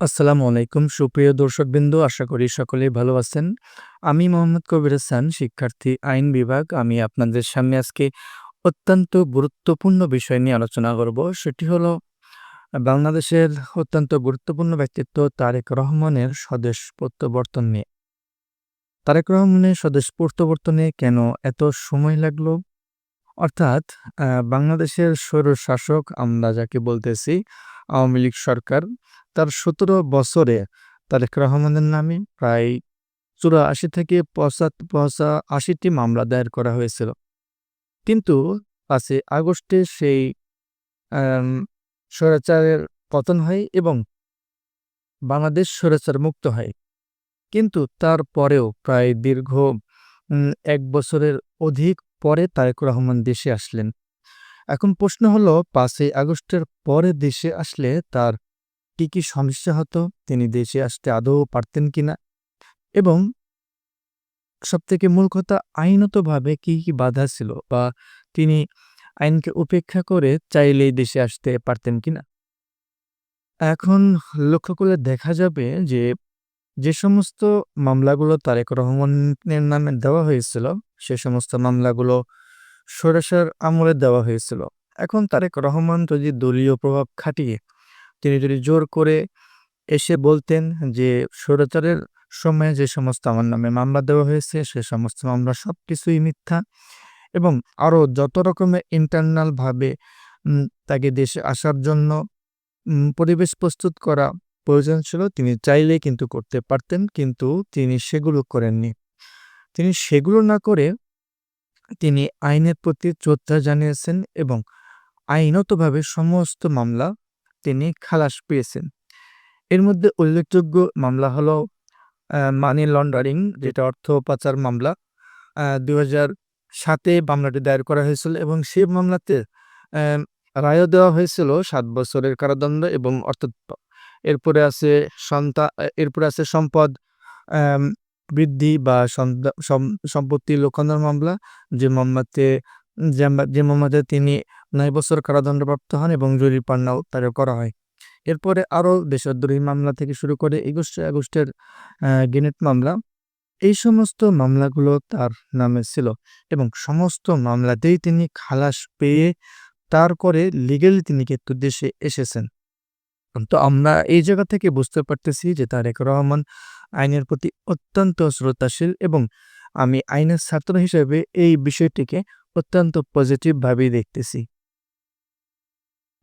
আসসালামু আলাইকুম সুপ্রিয় দর্শকবৃন্দ, আশা করি সকলেই ভালো আছেন। আমি মোহাম্মদ কবির হাসান, শিক্ষার্থী আইন বিভাগ। আমি আপনাদের সামনে আজকে অত্যন্ত গুরুত্বপূর্ণ বিষয় নিয়ে আলোচনা করব। সেটি হলো বাংলাদেশের অত্যন্ত গুরুত্বপূর্ণ ব্যক্তিত্ব তারেক রহমানের স্বদেশ প্রত্যাবর্তন নিয়ে। তারেক রহমানের স্বদেশ প্রত্যাবর্তনে কেন এত সময় লাগলো? অর্থাৎ বাংলাদেশের স্বৈরশাসক আমরা যাকে বলতেছি আওয়ামী লীগ সরকার, তার ১৭ বছরে তারেক রহমানের নামে প্রায় ৮৪ থেকে ৮৫টি মামলা দায়ের করা হয়েছিল। কিন্তু ৫ই আগস্টে সেই আম স্বৈরাচারের পতন হয় এবং বাংলাদেশ স্বৈরাচার মুক্ত হয়। কিন্তু তারপরেও প্রায় দীর্ঘ ১ বছরের অধিক পরে তারেক রহমান দেশে আসলেন। এখন প্রশ্ন হলো ৫ই আগস্টের পরে দেশে আসলে তার কি সমস্যা হতো? তিনি দেশে আসতে আদৌ পারতেন কিনা? এবং সবথেকে মূল কথা আইনতভাবে কি বাধা ছিল? বা তিনি আইনকে উপেক্ষা করে চাইলেই দেশে আসতে পারতেন কিনা? এখন লক্ষ্য করলে দেখা যাবে যে সমস্ত মামলাগুলো তারেক রহমানের নামে দেওয়া হয়েছিল, সে সমস্ত মামলাগুলো স্বৈরাচার আমলে দেওয়া হয়েছিল। এখন তারেক রহমান যদি দলীয় প্রভাব খাটিয়ে তিনি যদি জোর করে এসে বলতেন যে স্বৈরাচারের সময়ে যে সমস্ত আমার নামে মামলা দেওয়া হয়েছে সে সমস্ত মামলা সবকিছুই মিথ্যা এবং আরও যত রকমের ইন্টারনাল ভাবে তাকে দেশে আসার জন্য পরিবেশ প্রস্তুত করা প্রয়োজন ছিল, তিনি চাইলেই কিন্তু করতে পারতেন, কিন্তু তিনি সেগুলো করেননি। তিনি সেগুলো না করে তিনি আইনের প্রতি শ্রদ্ধা জানিয়েছেন এবং আইনতভাবে সমস্ত মামলা তিনি খালাস পেয়েছেন। এর মধ্যে উল্লেখযোগ্য মামলা হলো মানি লন্ডারিং, যেটা অর্থ পাচার মামলা। ২০০৭ মামলাটি দায়ের করা হয়েছিল এবং সেই মামলাতে অ্যা রায়ও দেওয়া হয়েছিল ৭ বছরের কারাদণ্ড এবং অর্থদণ্ড। এরপরে আছে এরপরে আছে সম্পদ অ্যাম বৃদ্ধি বা সম্পত্তি লুকানোর মামলা, যে মামলাতে যে মামলাতে তিনি ৯ বছর কারাদণ্ডপ্রাপ্ত হন এবং জরিমানাও তাকে করা হয়। এরপরে আরও দেশদ্রোহী মামলা থেকে শুরু করে ২১শে আগস্টের গ্রেনেড মামলা, এই সমস্ত মামলাগুলো তার নামে ছিল এবং সমস্ত মামলাতেই তিনি খালাস পেয়ে তারপরে লিগ্যালি তিনি কিন্তু দেশে এসেছেন। তো আমরা এই জায়গা থেকে বুঝতে পারতেছি যে তারেক রহমান আইনের প্রতি অত্যন্ত শ্রদ্ধাশীল এবং আমি আইনের ছাত্র হিসেবে এই বিষয়টিকে অত্যন্ত পজিটিভ ভাবেই দেখতেছি।